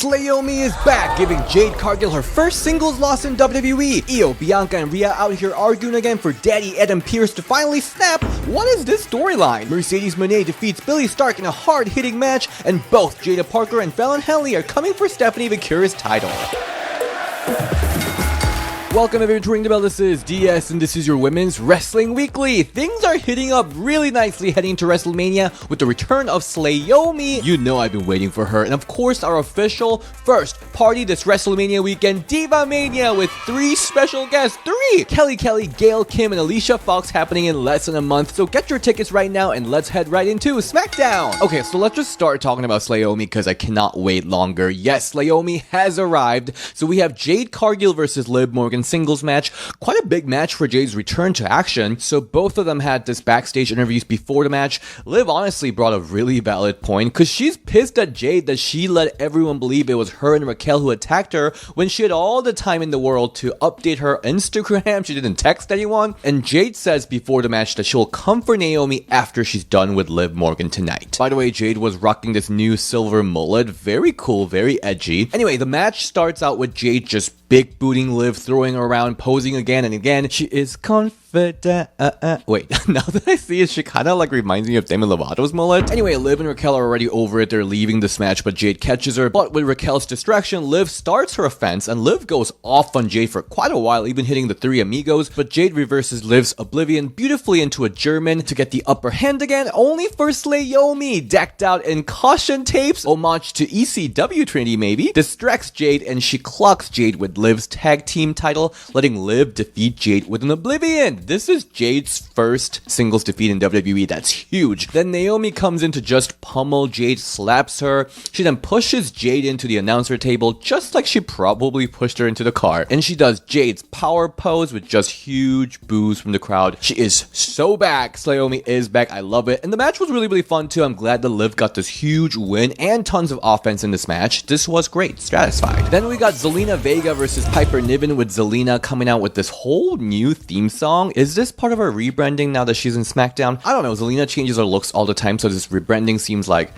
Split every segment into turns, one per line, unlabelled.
Slayomi is back, giving Jade Cargill her first singles loss in WWE. Io, Bianca, and Rhea out here arguing again for Daddy Adam Pearce to finally snap. What is this storyline? Mercedes Moné defeats Billie Stakz in a hard-hitting match, and both Jada Parker and Fallon Henley are coming for Stephanie Vaquer's title. Welcome everyone to Ring the Bell. This is DS and this is your Women's Wrestling Weekly. Things are hitting up really nicely heading to WrestleMania with the return of Slayomi. You know I've been waiting for her. And of course our official first party this WrestleMania weekend, Diva Mania, with 3 special guests. 3! Kelly, Gail, Kim, and Alicia Fox, happening in less than a month. So get your tickets right now and let's head right into SmackDown. Okay, so let's just start talking about Slayomi because I cannot wait longer. Yes, Slayomi has arrived. So we have Jade Cargill versus Liv Morgan singles match. Quite a big match for Jade's return to action. So both of them had this backstage interviews before the match. Liv honestly brought a really valid point because she's pissed at Jade that she let everyone believe it was her and Raquel who attacked her when she had all the time in the world to update her Instagram. She didn't text anyone. And Jade says before the match that she'll come for Naomi after she's done with Liv Morgan tonight. By the way, Jade was rocking this new silver mullet. Very cool, very edgy. Anyway, the match starts out with Jade just big booting Liv, throwing her around, posing again and again. She is confident. Wait, now that I see it, she kind of like reminds me of Demi Lovato's mullet. Anyway, Liv and Raquel are already over it. They're leaving this match, but Jade catches her. But with Raquel's distraction, Liv starts her offense, and Liv goes off on Jade for quite a while, even hitting the 3 amigos. But Jade reverses Liv's oblivion beautifully into a German to get the upper hand again, only for Slayomi, decked out in caution tapes, homage to ECW Trinity maybe, distracts Jade, and she clocks Jade with Liv's tag team title, letting Liv defeat Jade with an oblivion. This is Jade's first singles defeat in WWE. That's huge. Then Naomi comes in to just pummel Jade, slaps her. She then pushes Jade into the announcer table, just like she probably pushed her into the car. And she does Jade's power pose with just huge boos from the crowd. She is so back. Slayomi is back. I love it. And the match was really fun too. I'm glad that Liv got this huge win and tons of offense in this match. This was great. Satisfied. Then we got Zelina Vega versus Piper Niven, with Zelina coming out with this whole new theme song. Is this part of her rebranding now that she's in SmackDown? I don't know. Zelina changes her looks all the time, so this rebranding seems like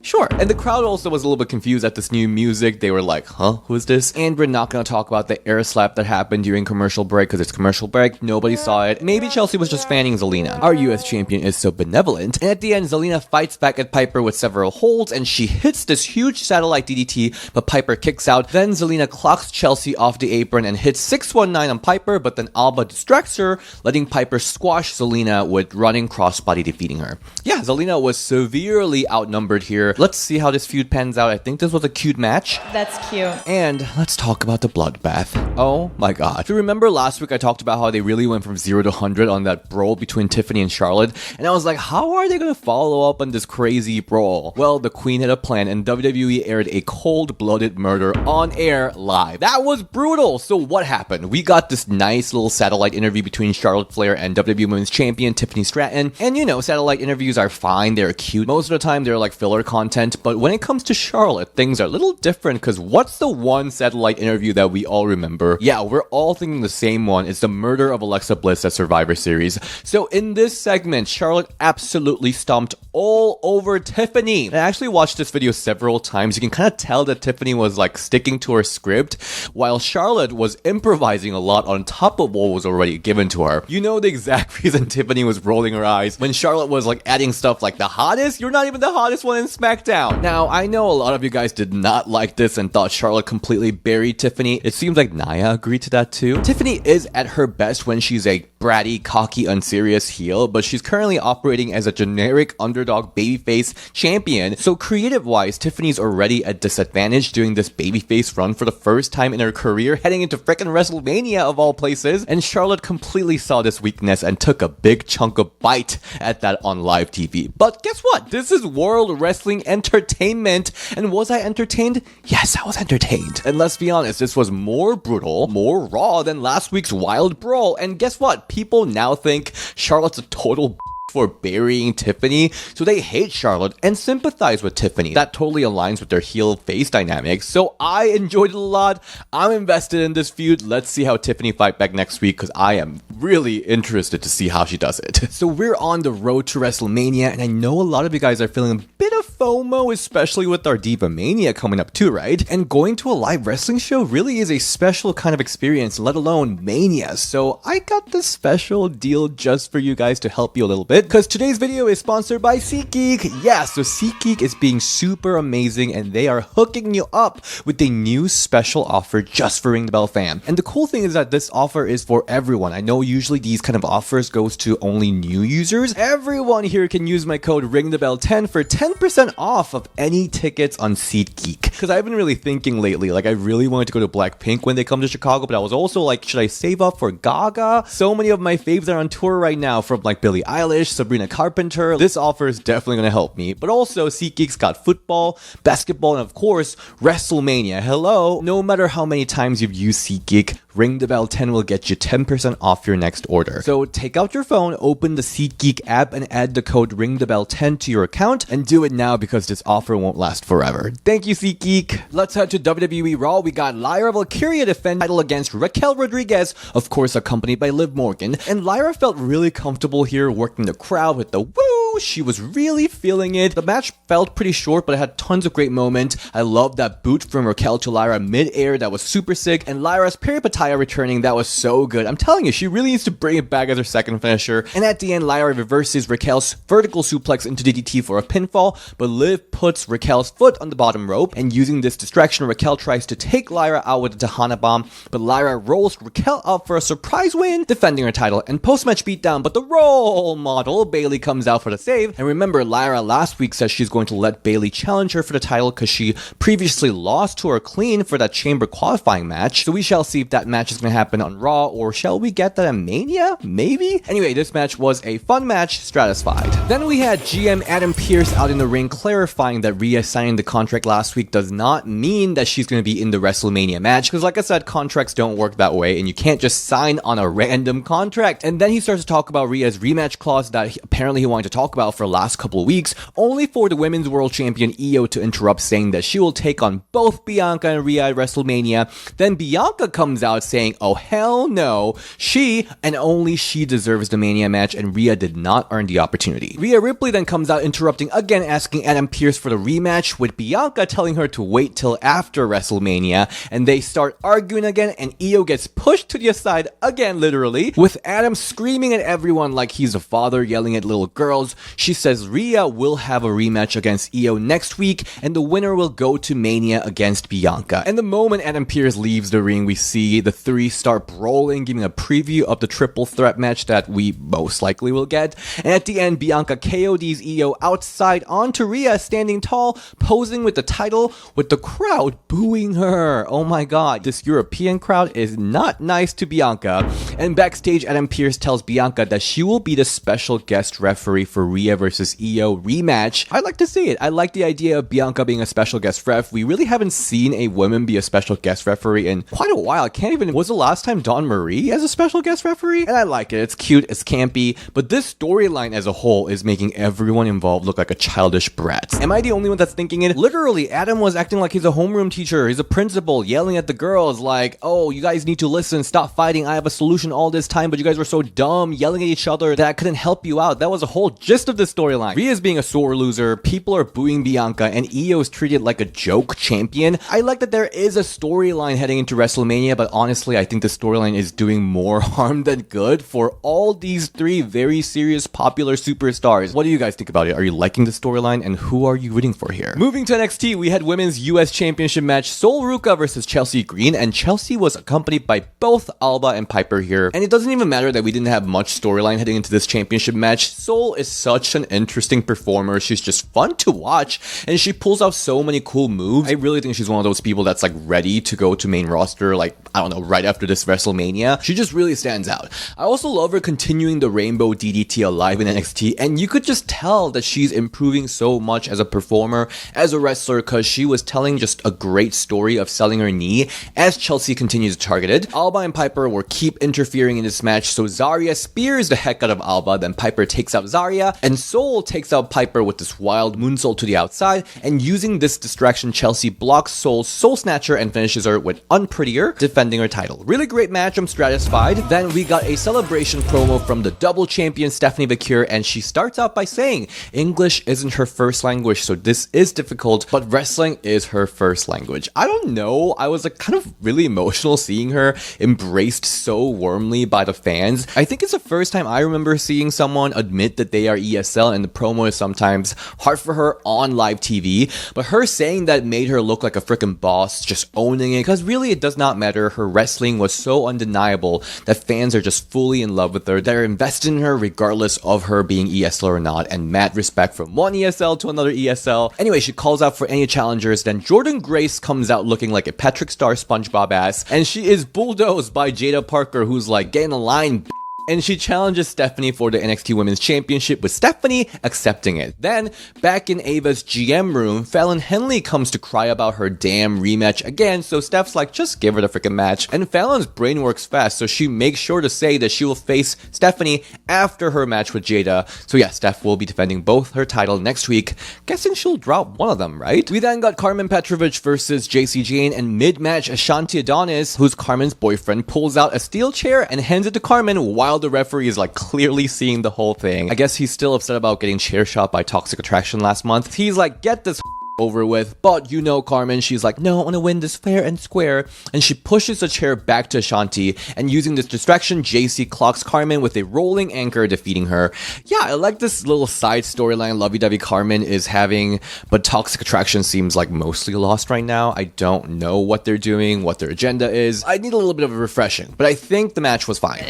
sure. And the crowd also was a little bit confused at this new music. They were like, huh, who is this? And we're not going to talk about the air slap that happened during commercial break because it's commercial break. Nobody saw it. Maybe Chelsea was just fanning Zelina. Our US champion is so benevolent. And at the end, Zelina fights back at Piper with several holds and she hits this huge satellite DDT, but Piper kicks out. Then Zelina clocks Chelsea off the apron and hits 619 on Piper, but then Alba distracts her, letting Piper squash Zelina with running crossbody, defeating her. Yeah, Zelina was severely outnumbered here. Let's see how this feud pans out. I think this was a cute match.
That's cute.
And let's talk about the bloodbath. Oh my god. If you remember last week I talked about how they really went from 0 to 100 on that brawl between Tiffany and Charlotte. And I was like, how are they going to follow up on this crazy brawl? Well, the Queen had a plan and WWE aired a cold-blooded murder on air live. That was brutal. So what happened? We got this nice little satellite interview between Charlotte Flair and WWE Women's Champion Tiffany Stratton. And you know, satellite interviews are fine. They're cute. Most of the time they're like filler content. But when it comes to Charlotte, things are a little different because what's the one satellite interview that we all remember? Yeah, we're all thinking the same one. It's the murder of Alexa Bliss at Survivor Series. So in this segment, Charlotte absolutely stomped all over Tiffany. I actually watched this video several times. You can kind of tell that Tiffany was like sticking to her script while Charlotte was improvising a lot on top of what was already given to her. You know the exact reason Tiffany was rolling her eyes when Charlotte was like adding stuff like the hottest? You're not even the hottest one in SmackDown. Now, I know a lot of you guys did not like this and thought Charlotte completely buried Tiffany. It seems like Nia agreed to that too. Tiffany is at her best when she's a bratty, cocky, unserious heel, but she's currently operating as a generic underdog babyface champion. So creative-wise, Tiffany's already at disadvantage doing this babyface run for the first time in her career, heading into frickin' WrestleMania of all places. And Charlotte completely saw this weakness and took a big chunk of bite at that on live TV. But guess what? This is World Wrestling Entertainment. And was I entertained? Yes, I was entertained. And let's be honest, this was more brutal, more raw than last week's wild brawl. And guess what? People now think Charlotte's a total for burying Tiffany, so they hate Charlotte and sympathize with Tiffany. That totally aligns with their heel-face dynamics, so I enjoyed it a lot. I'm invested in this feud. Let's see how Tiffany fight back next week, because I am really interested to see how she does it. So we're on the road to WrestleMania, and I know a lot of you guys are feeling a bit of FOMO, especially with our Diva Mania coming up too, right? And going to a live wrestling show really is a special kind of experience, let alone Mania. So I got this special deal just for you guys to help you a little bit, because today's video is sponsored by SeatGeek. Yeah, so SeatGeek is being super amazing, and they are hooking you up with a new special offer just for Ring the Bell fam. And the cool thing is that this offer is for everyone. I know usually these kind of offers goes to only new users. Everyone here can use my code RingTheBell10 for 10% off of any tickets on SeatGeek. Because I've been really thinking lately, like I really wanted to go to Blackpink when they come to Chicago, but I was also like, should I save up for Gaga? So many of my faves are on tour right now, from like Billie Eilish, Sabrina Carpenter. This offer is definitely going to help me. But also SeatGeek's got football, basketball, and of course, WrestleMania. Hello! No matter how many times you've used SeatGeek, Ring the Bell 10 will get you 10% off your next order. So take out your phone, open the SeatGeek app, and add the code RingTheBell10 to your account, and do it now because this offer won't last forever. Thank you, SeatGeek. Let's head to WWE Raw. We got Lyra Valkyria defend title against Raquel Rodriguez, of course accompanied by Liv Morgan. And Lyra felt really comfortable here, working the crowd with the woo. She was really feeling it. The match felt pretty short, but it had tons of great moments. I love that boot from Raquel to Lyra mid-air. That was super sick. And Lyra's peripataya returning, that was so good. I'm telling you, she really needs to bring it back as her second finisher. And at the end, Lyra reverses Raquel's vertical suplex into DDT for a pinfall, but Liv puts Raquel's foot on the bottom rope, and using this distraction, Raquel tries to take Lyra out with a Tahana bomb, but Lyra rolls Raquel up for a surprise win, defending her title. And post-match beatdown, but the role model, Bayley, comes out for the save. And remember, Lyra last week said she's going to let Bayley challenge her for the title because she previously lost to her clean for that Chamber qualifying match. So we shall see if that match is going to happen on Raw, or shall we get that at Mania? Maybe? Anyway, this match was a fun match, stratified. Then we had GM Adam Pearce out in the ring clarifying that Rhea signing the contract last week does not mean that she's going to be in the WrestleMania match, because like I said, contracts don't work that way, and you can't just sign on a random contract. And then he starts to talk about Rhea's rematch clause that apparently he wanted to talk about for the last couple of weeks, only for the Women's World Champion Io to interrupt, saying that she will take on both Bianca and Rhea at WrestleMania. Then Bianca comes out saying, oh hell no, she and only she deserves the Mania match, and Rhea did not earn the opportunity. Rhea Ripley then comes out interrupting again, asking Adam Pearce for the rematch, with Bianca telling her to wait till after WrestleMania, and they start arguing again, and Io gets pushed to the side again, literally, with Adam screaming at everyone like he's a father, yelling at little girls. She says Rhea will have a rematch against Io next week, and the winner will go to Mania against Bianca. And the moment Adam Pearce leaves the ring, we see the three start brawling, giving a preview of the triple threat match that we most likely will get. And at the end, Bianca KODs Io outside onto Rhea, standing tall, posing with the title, with the crowd booing her. Oh my god, this European crowd is not nice to Bianca. And backstage, Adam Pearce tells Bianca that she will be the special guest referee for Rhea versus Io rematch. I like to see it. I like the idea of Bianca being a special guest ref. We really haven't seen a woman be a special guest referee in quite a while. I can't even, was the last time Dawn Marie as a special guest referee? And I like it. It's cute, it's campy, but this storyline as a whole is making everyone involved look like a childish brat. Am I the only one that's thinking it? Literally, Adam was acting like he's a homeroom teacher, he's a principal, yelling at the girls like, oh, you guys need to listen, stop fighting, I have a solution all this time, but you guys were so dumb, yelling at each other that I couldn't help you out. That was a whole gist of this storyline. Rhea's being a sore loser, people are booing Bianca, and Io is treated like a joke champion. I like that there is a storyline heading into WrestleMania, but honestly, I think the storyline is doing more harm than good for all these three very serious, popular superstars. What do you guys think about it? Are you liking the storyline, and who are you rooting for here? Moving to NXT, we had Women's US Championship match, Sol Ruca versus Chelsea Green, and Chelsea was accompanied by both Alba and Piper here. And it doesn't even matter that we didn't have much storyline heading into this championship match. Sol is such an interesting performer. She's just fun to watch, and she pulls out so many cool moves. I really think she's one of those people that's like ready to go to main roster, like, I don't know, right after this WrestleMania. She just really stands out. I also love her continuing the Rainbow DDT alive in NXT, and you could just tell that she's improving so much as a performer, as a wrestler, because she was telling just a great story of selling her knee as Chelsea continues to target it. Alba and Piper will keep interfering in this match, so Zarya spears the heck out of Alba, then Piper takes out Zarya, and Soul takes out Piper with this wild moonsault to the outside, and using this distraction, Chelsea blocks Soul's Soul Snatcher and finishes her with Unprettier, defending her title. Really great match, I'm satisfied. Then we got a celebration promo from the double champion Stephanie Vaquer, and she starts out by saying English isn't her first language, so this is difficult, but wrestling is her first language. I don't know, I was like kind of really emotional seeing her embraced so warmly by the fans. I think it's the first time I remember seeing someone admit that they are ESL, and the promo is sometimes hard for her on live TV, but her saying that made her look like a freaking boss, just owning it, because really it does not matter. Her wrestling was so undeniable that fans are just fully in love with her. They're invested in her regardless of her being ESL or not, and mad respect from one ESL to another ESL. Anyway, she calls out for any challengers, then Jordan Grace comes out looking like a Patrick Star SpongeBob ass, and she is bulldozed by Jaida Parker, who's like, get in a line, and she challenges Stephanie for the NXT Women's Championship, with Stephanie accepting it. Then, back in Ava's GM room, Fallon Henley comes to cry about her damn rematch again, so Steph's like, just give her the freaking match. And Fallon's brain works fast, so she makes sure to say that she will face Stephanie after her match with Jaida. So yeah, Steph will be defending both her title next week. Guessing she'll drop one of them, right? We then got Carmen Petrovic versus JC Jane, and mid-match, Ashanti Adonis, who's Carmen's boyfriend, pulls out a steel chair and hands it to Carmen while the referee is like clearly seeing the whole thing. I guess he's still upset about getting chair shot by Toxic Attraction last month. He's like, get this over with, but you know Carmen, she's like, no, I want to win this fair and square, and she pushes the chair back to Ashanti, and using this distraction, JC clocks Carmen with a rolling anchor, defeating her. Yeah, I like this little side storyline lovey-dovey Carmen is having, but Toxic Attraction seems like mostly lost right now. I don't know what they're doing, what their agenda is. I need a little bit of a refreshing, but I think the match was fine.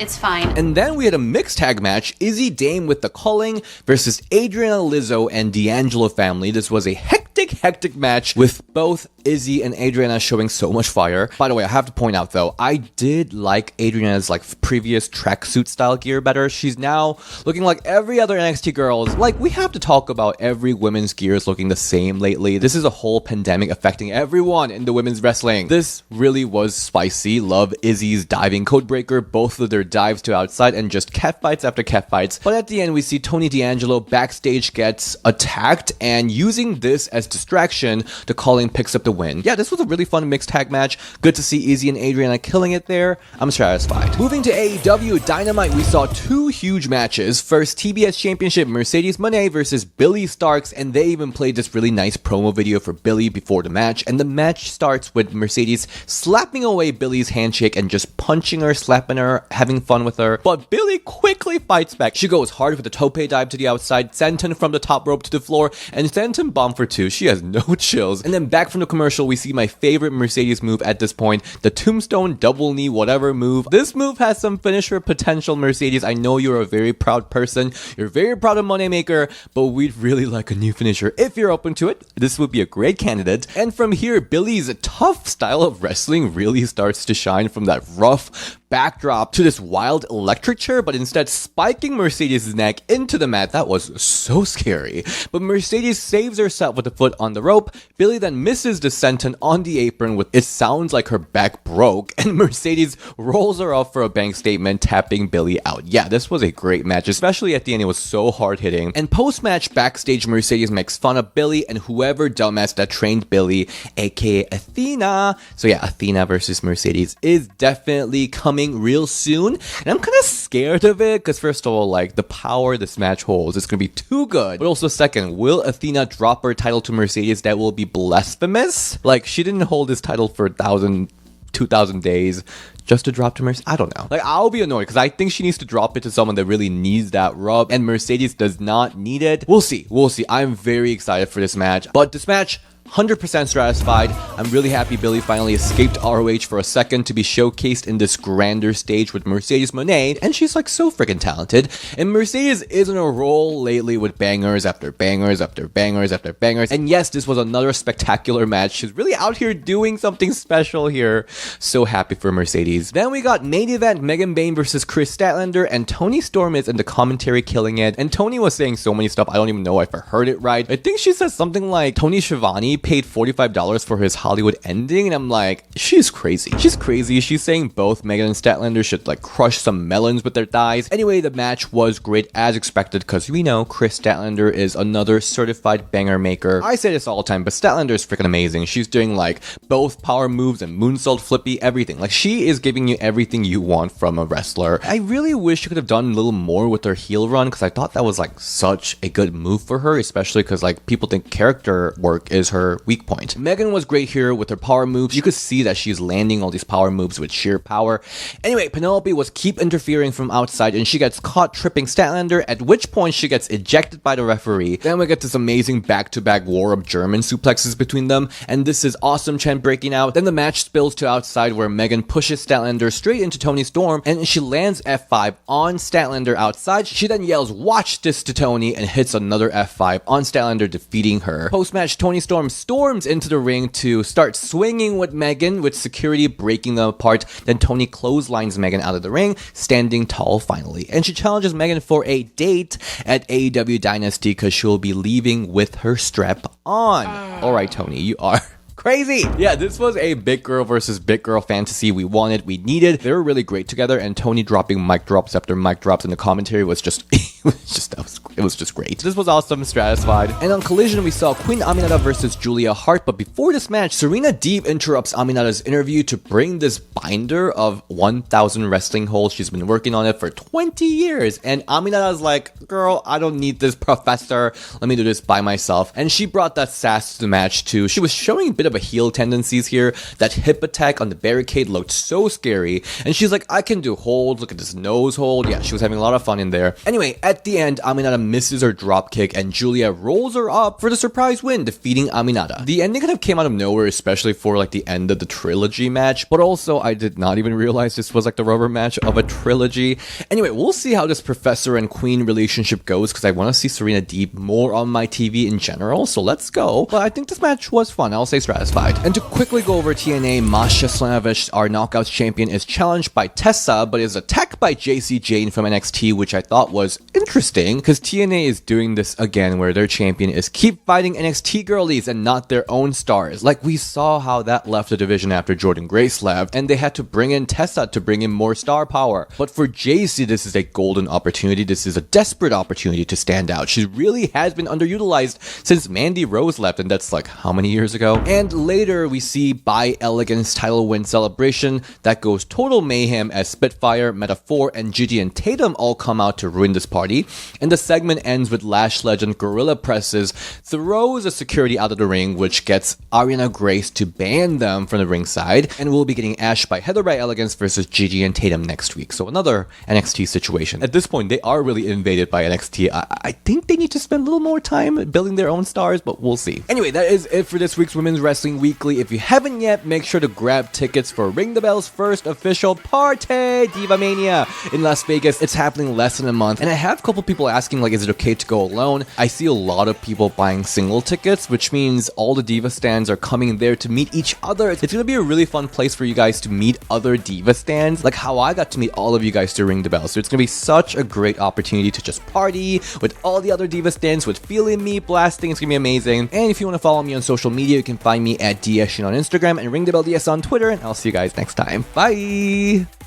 It's fine.
And then we had a mixed tag match, Izzy Dame with the Culling versus Adriana Lizzo and D'Angelo family. This was a hectic match with both Izzy and Adriana showing so much fire. By the way, I have to point out though, I did like Adriana's like previous tracksuit style gear better. She's now looking like every other NXT girls. Like, we have to talk about every women's gear is looking the same lately. This is a whole pandemic affecting everyone in the women's wrestling. This really was spicy. Love Izzy's diving codebreaker, both of their dives to outside, and just catfights after catfights. But at the end, we see Tony D'Angelo backstage gets attacked, and using this as distraction, the Culling picks up the win. Yeah, this was a really fun mixed tag match. Good to see Izzy and Adriana killing it there. I'm satisfied. Moving to AEW Dynamite, we saw two huge matches. First, TBS Championship, Mercedes Moné versus Billie Stakz, and they even played this really nice promo video for Billie before the match, and the match starts with Mercedes slapping away Billie's handshake and just punching her, slapping her, having fun with her, but Billie quickly fights back. She goes hard with a tope dive to the outside, senton from the top rope to the floor, and senton bomb for two. She has no chills. And then back from the commercial, we see my favorite Mercedes move at this point, the tombstone double knee whatever move. This move has some finisher potential, Mercedes. I know you're a very proud person. You're very proud of Moneymaker, but we'd really like a new finisher. If you're open to it, this would be a great candidate. And from here, Billie's tough style of wrestling really starts to shine, from that rough backdrop to this wild electric chair, but instead spiking Mercedes' neck into the mat. That was so scary. But Mercedes saves herself with a foot on the rope. Billie then misses the senton on the apron with it sounds like her back broke, and Mercedes rolls her off for a bank statement, tapping Billie out. Yeah, this was a great match, especially at the end. It was so hard hitting. And post-match backstage, Mercedes makes fun of Billie and whoever dumbass that trained Billie, aka Athena. So yeah, Athena versus Mercedes is definitely coming real soon, and I'm kind of scared of it because first of all, like, the power this match holds is gonna be too good, but also second, will Athena drop her title to Mercedes? That will be blasphemous. Like, she didn't hold this title for 2,000 days just to drop to Mercedes. I don't know. Like, I'll be annoyed because I think she needs to drop it to someone that really needs that rub, and Mercedes does not need it. We'll see. I'm very excited for this match, but this match 100% satisfied. I'm really happy Billie finally escaped ROH for a second to be showcased in this grander stage with Mercedes Moné, and she's like so freaking talented. And Mercedes is on a roll lately with bangers after bangers after bangers after bangers. And yes, this was another spectacular match. She's really out here doing something special here. So happy for Mercedes. Then we got main event Megan Bayne versus Chris Statlander, and Toni Storm is in the commentary killing it. And Toni was saying so many stuff, I don't even know if I heard it right. I think she said something like Tony Schiavone paid $45 for his Hollywood ending, and I'm like, she's crazy. She's crazy. She's saying both Megan and Statlander should like crush some melons with their thighs. Anyway, the match was great as expected because we know Chris Statlander is another certified banger maker. I say this all the time, but Statlander is freaking amazing. She's doing like both power moves and moonsault flippy, everything. Like she is giving you everything you want from a wrestler. I really wish she could have done a little more with her heel run because I thought that was like such a good move for her, especially because like people think character work is her weak point. Megan was great here with her power moves. You could see that she's landing all these power moves with sheer power. Anyway, Penelope was keep interfering from outside and she gets caught tripping Statlander, at which point she gets ejected by the referee. Then we get this amazing back-to-back war of German suplexes between them, and this is awesome chant breaking out. Then the match spills to outside where Megan pushes Statlander straight into Toni Storm and she lands F5 on Statlander outside. She then yells, "Watch this" to Toni and hits another F5 on Statlander, defeating her. Post-match, Toni Storm storms into the ring to start swinging with Megan, with security breaking them apart. Then Toni clotheslines Megan out of the ring, standing tall finally. And she challenges Megan for a date at AEW Dynasty because she'll be leaving with her strap on. Alright, Toni, you are crazy. Yeah, this was a big girl versus big girl fantasy we wanted, we needed. They were really great together, and Toni dropping mic drops after mic drops in the commentary was just it was just great. This was awesome, satisfied. And on Collision, we saw Queen Aminata versus Julia Hart, but before this match, Serena Deeb interrupts Aminata's interview to bring this binder of 1,000 wrestling holds. She's been working on it for 20 years, and Aminata's like, girl, I don't need this, professor. Let me do this by myself. And she brought that sass to the match too. She was showing a bit of a heel tendencies here. That hip attack on the barricade looked so scary, and she's like, I can do holds, look at this nose hold. Yeah, she was having a lot of fun in there. Anyway, at the end, Aminata misses her drop kick and Julia rolls her up for the surprise win, defeating Aminata. The ending kind of came out of nowhere, especially for like the end of the trilogy match, but also I did not even realize this was like the rubber match of a trilogy. Anyway, we'll see how this Professor and Queen relationship goes because I want to see Serena Deeb more on my TV in general, so let's go. But I think this match was fun, I'll say satisfied. And to quickly go over TNA, Masha Slamovich, our Knockouts champion, is challenged by Tessa, but is attacked by JC Jane from NXT, which I thought was interesting because TNA is doing this again where their champion is keep fighting NXT girlies and not their own stars. Like we saw how that left the division after Jordan Grace left, and they had to bring in Tessa to bring in more star power. But for JC, this is a golden opportunity. This is a desperate opportunity to stand out. She really has been underutilized since Mandy Rose left, and that's like how many years ago? And later we see By Elegance title win celebration that goes total mayhem as Spitfire, Metaphor, and Gigi and Tatum all come out to ruin this party. And the segment ends with Lash legend Gorilla Presses throws a security out of the ring, which gets Ariana Grace to ban them from the ringside, and we'll be getting Ash by Heather by Elegance versus Gigi and Tatum next week. So another NXT situation. At this point, they are really invaded by NXT. I think they need to spend a little more time building their own stars, but we'll see. Anyway, that is it for this week's Women's Wrestling Weekly. If you haven't yet, make sure to grab tickets for Ring the Bell's first official party, Diva Mania, in Las Vegas. It's happening less than a month, and I have a couple people asking, like, is it okay to go alone? I see a lot of people buying single tickets, which means all the Diva stands are coming there to meet each other. It's gonna be a really fun place for you guys to meet other Diva stands, like how I got to meet all of you guys to Ring the Bell. So it's gonna be such a great opportunity to just party with all the other Diva stands, with Feeling Me blasting. It's gonna be amazing. And if you want to follow me on social media, you can find me at DShin on Instagram and Ring the Bell DS on Twitter, and I'll see you guys next time. Bye!